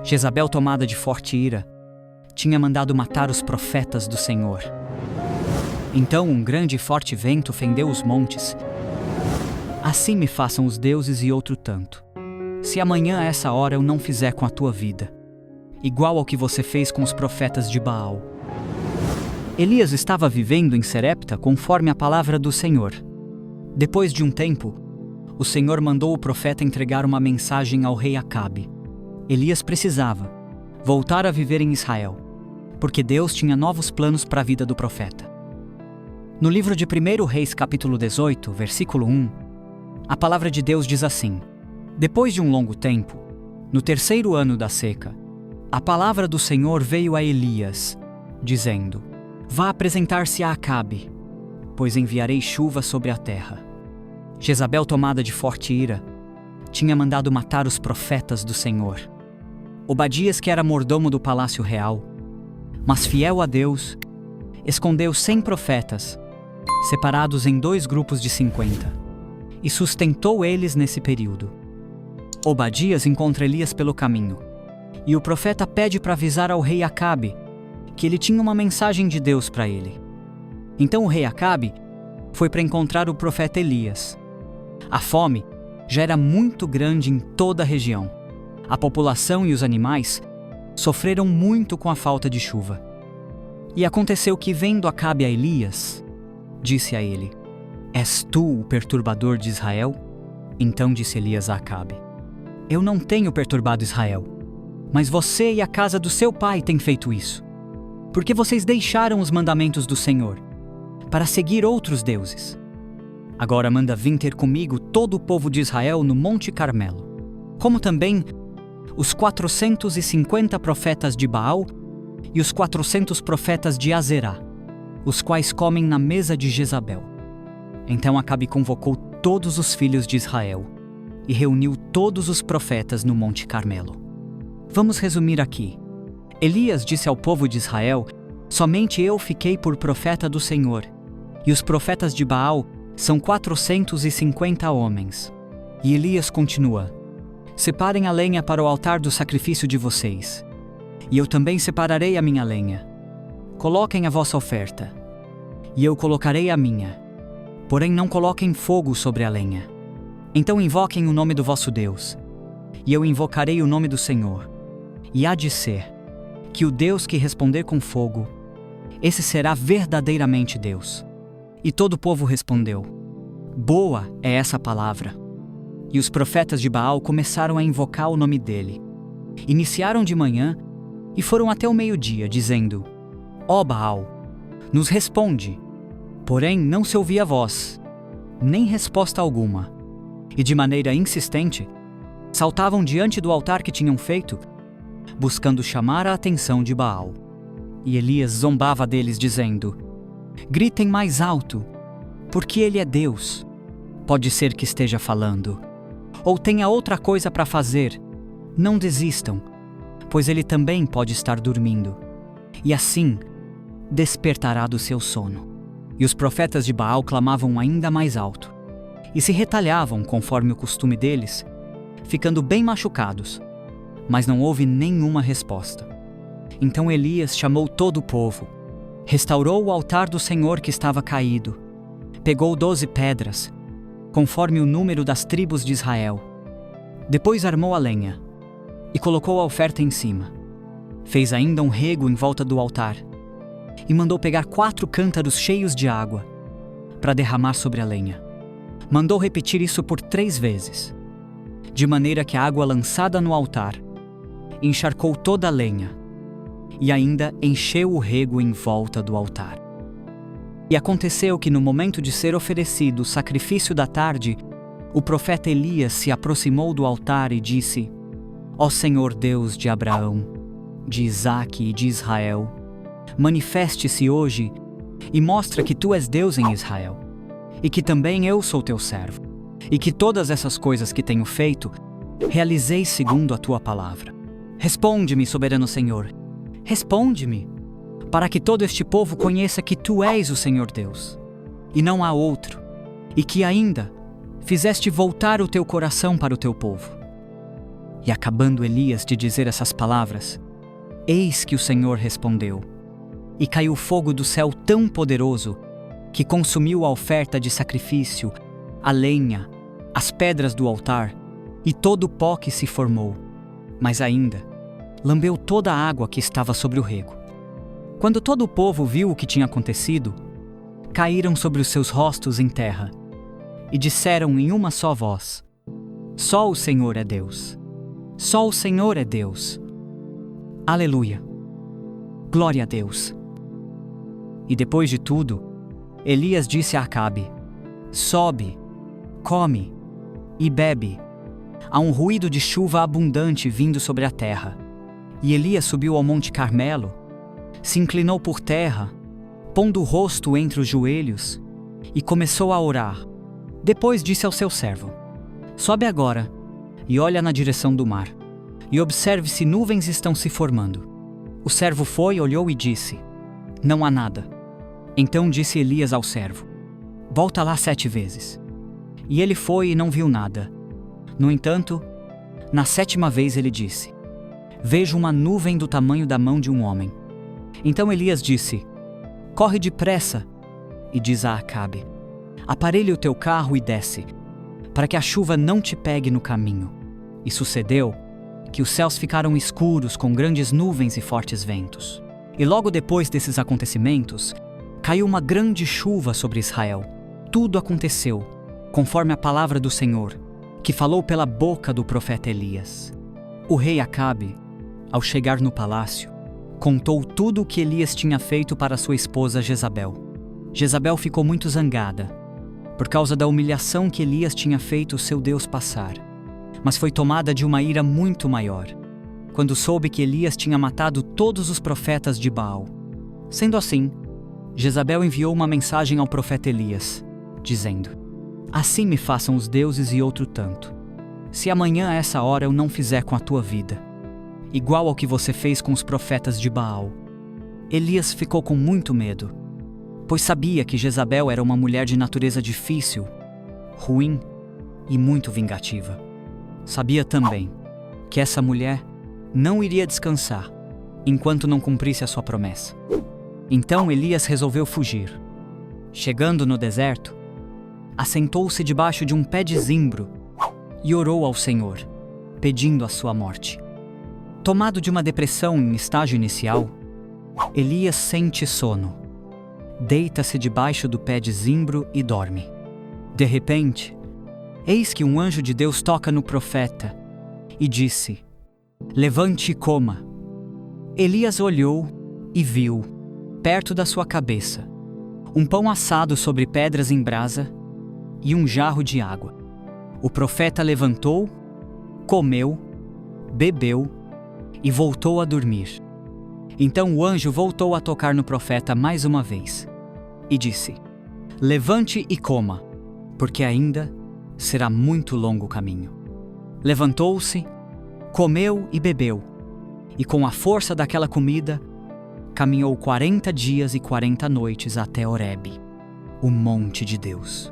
Jezabel, tomada de forte ira, tinha mandado matar os profetas do Senhor. Então um grande e forte vento fendeu os montes. Assim me façam os deuses e outro tanto, se amanhã a essa hora eu não fizer com a tua vida, igual ao que você fez com os profetas de Baal. Elias estava vivendo em Serepta conforme a palavra do Senhor. Depois de um tempo, o Senhor mandou o profeta entregar uma mensagem ao rei Acabe. Elias precisava voltar a viver em Israel, porque Deus tinha novos planos para a vida do profeta. No livro de 1 Reis, capítulo 18, versículo 1, a palavra de Deus diz assim: Depois de um longo tempo, no terceiro ano da seca, a palavra do Senhor veio a Elias, dizendo: Vá apresentar-se a Acabe, pois enviarei chuva sobre a terra. Jezabel, tomada de forte ira, tinha mandado matar os profetas do Senhor. Obadias, que era mordomo do palácio real, mas fiel a Deus, escondeu 100 profetas, separados em 2 grupos de 50, e sustentou eles nesse período. Obadias encontra Elias pelo caminho, e o profeta pede para avisar ao rei Acabe que ele tinha uma mensagem de Deus para ele. Então o rei Acabe foi para encontrar o profeta Elias. A fome já era muito grande em toda a região. A população e os animais sofreram muito com a falta de chuva. E aconteceu que, vendo Acabe a Elias, disse a ele: És tu o perturbador de Israel? Então disse Elias a Acabe: Eu não tenho perturbado Israel, mas você e a casa do seu pai têm feito isso, porque vocês deixaram os mandamentos do Senhor para seguir outros deuses. Agora manda vir ter comigo todo o povo de Israel no Monte Carmelo, como também os 450 profetas de Baal e os 400 profetas de Azerá, os quais comem na mesa de Jezabel. Então Acabe convocou todos os filhos de Israel e reuniu todos os profetas no Monte Carmelo. Vamos resumir aqui. Elias disse ao povo de Israel: Somente eu fiquei por profeta do Senhor, e os profetas de Baal são 450 homens. E Elias continua: Separem a lenha para o altar do sacrifício de vocês, e eu também separarei a minha lenha. Coloquem a vossa oferta, e eu colocarei a minha. Porém não coloquem fogo sobre a lenha. Então invoquem o nome do vosso Deus, e eu invocarei o nome do Senhor. E há de ser que o Deus que responder com fogo, esse será verdadeiramente Deus. E todo o povo respondeu: Boa é essa palavra. E os profetas de Baal começaram a invocar o nome dele. Iniciaram de manhã e foram até o meio-dia, dizendo: Ó Baal, nos responde. Porém não se ouvia voz, nem resposta alguma. E de maneira insistente, saltavam diante do altar que tinham feito, buscando chamar a atenção de Baal. E Elias zombava deles, dizendo: Gritem mais alto, porque ele é Deus. Pode ser que esteja falando, ou tenha outra coisa para fazer. Não desistam, pois ele também pode estar dormindo, e assim despertará do seu sono. E os profetas de Baal clamavam ainda mais alto, e se retalhavam conforme o costume deles, ficando bem machucados, mas não houve nenhuma resposta. Então Elias chamou todo o povo, restaurou o altar do Senhor que estava caído, pegou 12 pedras, conforme o número das tribos de Israel. Depois armou a lenha e colocou a oferta em cima. Fez ainda um rego em volta do altar e mandou pegar 4 cântaros cheios de água para derramar sobre a lenha. Mandou repetir isso por 3 vezes, de maneira que a água lançada no altar encharcou toda a lenha e ainda encheu o rego em volta do altar. E aconteceu que no momento de ser oferecido o sacrifício da tarde, o profeta Elias se aproximou do altar e disse: Ó Senhor Deus de Abraão, de Isaque e de Israel, manifeste-se hoje e mostra que tu és Deus em Israel, e que também eu sou teu servo, e que todas essas coisas que tenho feito, realizei segundo a tua palavra. Responde-me, soberano Senhor, responde-me, para que todo este povo conheça que tu és o Senhor Deus, e não há outro, e que ainda fizeste voltar o teu coração para o teu povo. E acabando Elias de dizer essas palavras, eis que o Senhor respondeu, e caiu fogo do céu tão poderoso que consumiu a oferta de sacrifício, a lenha, as pedras do altar e todo o pó que se formou, mas ainda lambeu toda a água que estava sobre o rego. Quando todo o povo viu o que tinha acontecido, caíram sobre os seus rostos em terra e disseram em uma só voz: só o Senhor é Deus. Só o Senhor é Deus. Aleluia. Glória a Deus. E depois de tudo, Elias disse a Acabe: sobe, come e bebe. Há um ruído de chuva abundante vindo sobre a terra. E Elias subiu ao Monte Carmelo, se inclinou por terra, pondo o rosto entre os joelhos, e começou a orar. Depois disse ao seu servo: sobe agora e olha na direção do mar, e observe se nuvens estão se formando. O servo foi, olhou e disse: não há nada. Então disse Elias ao servo: volta lá 7 vezes. E ele foi e não viu nada. No entanto, na 7ª vez ele disse: vejo uma nuvem do tamanho da mão de um homem. Então Elias disse: corre depressa e diz a Acabe: aparelhe o teu carro e desce, para que a chuva não te pegue no caminho. E sucedeu que os céus ficaram escuros com grandes nuvens e fortes ventos. E logo depois desses acontecimentos, caiu uma grande chuva sobre Israel. Tudo aconteceu conforme a palavra do Senhor, que falou pela boca do profeta Elias. O rei Acabe, ao chegar no palácio, contou tudo o que Elias tinha feito para sua esposa Jezabel. Jezabel ficou muito zangada, por causa da humilhação que Elias tinha feito seu Deus passar, mas foi tomada de uma ira muito maior, quando soube que Elias tinha matado todos os profetas de Baal. Sendo assim, Jezabel enviou uma mensagem ao profeta Elias, dizendo: assim me façam os deuses e outro tanto, se amanhã a essa hora eu não fizer com a tua vida, igual ao que você fez com os profetas de Baal. Elias ficou com muito medo, pois sabia que Jezabel era uma mulher de natureza difícil, ruim e muito vingativa. Sabia também que essa mulher não iria descansar enquanto não cumprisse a sua promessa. Então Elias resolveu fugir. Chegando no deserto, assentou-se debaixo de um pé de zimbro e orou ao Senhor, pedindo a sua morte. Tomado de uma depressão em estágio inicial, Elias sente sono. Deita-se debaixo do pé de zimbro e dorme. De repente, eis que um anjo de Deus toca no profeta e disse: levante e coma. Elias olhou e viu, perto da sua cabeça, um pão assado sobre pedras em brasa e um jarro de água. O profeta levantou, comeu, bebeu e voltou a dormir. Então o anjo voltou a tocar no profeta mais uma vez e disse: levante e coma, porque ainda será muito longo o caminho. Levantou-se, comeu e bebeu, e com a força daquela comida, caminhou 40 dias e 40 noites até Horebe, o monte de Deus.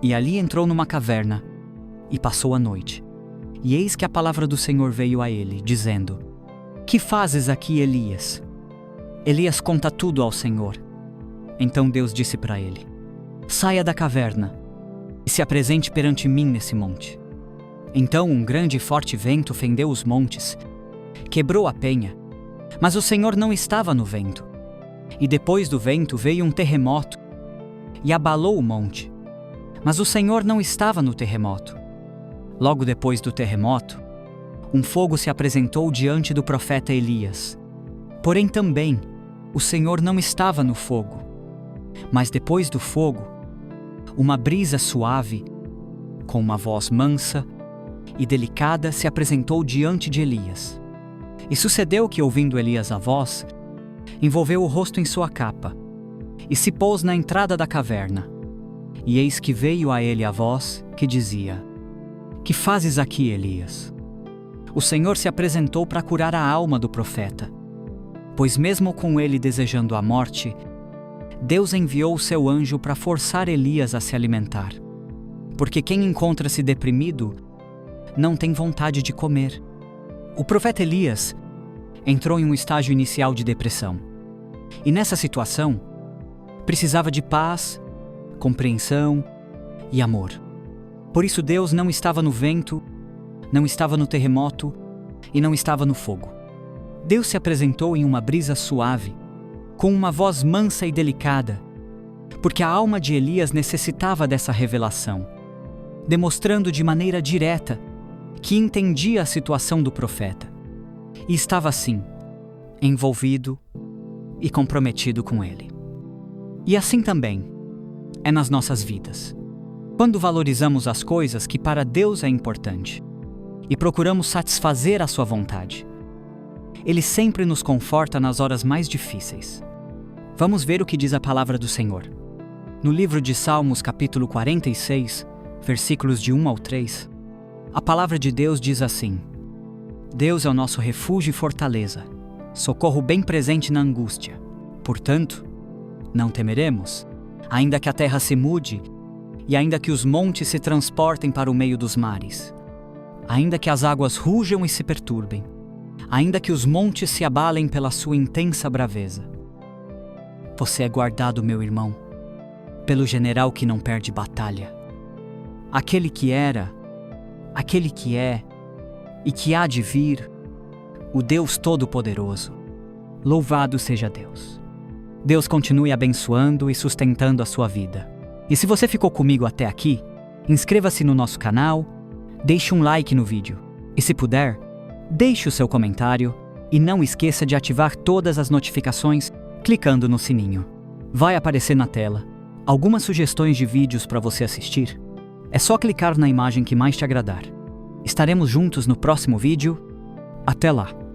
E ali entrou numa caverna e passou a noite. E eis que a palavra do Senhor veio a ele, dizendo: que fazes aqui, Elias? Elias conta tudo ao Senhor. Então Deus disse para ele: saia da caverna e se apresente perante mim nesse monte. Então um grande e forte vento fendeu os montes, quebrou a penha, mas o Senhor não estava no vento. E depois do vento veio um terremoto e abalou o monte, mas o Senhor não estava no terremoto. Logo depois do terremoto, um fogo se apresentou diante do profeta Elias. Porém também, o Senhor não estava no fogo. Mas depois do fogo, uma brisa suave, com uma voz mansa e delicada, se apresentou diante de Elias. E sucedeu que, ouvindo Elias a voz, envolveu o rosto em sua capa e se pôs na entrada da caverna. E eis que veio a ele a voz que dizia: que fazes aqui, Elias? O Senhor se apresentou para curar a alma do profeta, pois mesmo com ele desejando a morte, Deus enviou o seu anjo para forçar Elias a se alimentar. Porque quem encontra-se deprimido não tem vontade de comer. O profeta Elias entrou em um estágio inicial de depressão. E nessa situação, precisava de paz, compreensão e amor. Por isso Deus não estava no vento, não estava no terremoto e não estava no fogo. Deus se apresentou em uma brisa suave, com uma voz mansa e delicada, porque a alma de Elias necessitava dessa revelação, demonstrando de maneira direta que entendia a situação do profeta e estava assim, envolvido e comprometido com ele. E assim também é nas nossas vidas. Quando valorizamos as coisas que para Deus é importante e procuramos satisfazer a sua vontade, Ele sempre nos conforta nas horas mais difíceis. Vamos ver o que diz a palavra do Senhor. No livro de Salmos, capítulo 46, versículos de 1 ao 3, a palavra de Deus diz assim: Deus é o nosso refúgio e fortaleza, socorro bem presente na angústia. Portanto, não temeremos, ainda que a terra se mude, e ainda que os montes se transportem para o meio dos mares, ainda que as águas rujam e se perturbem, ainda que os montes se abalem pela sua intensa braveza. Você é guardado, meu irmão, pelo general que não perde batalha. Aquele que era, aquele que é e que há de vir, o Deus Todo-Poderoso. Louvado seja Deus. Deus continue abençoando e sustentando a sua vida. E se você ficou comigo até aqui, inscreva-se no nosso canal, deixe um like no vídeo. E se puder, deixe o seu comentário e não esqueça de ativar todas as notificações clicando no sininho. Vai aparecer na tela algumas sugestões de vídeos para você assistir. É só clicar na imagem que mais te agradar. Estaremos juntos no próximo vídeo. Até lá!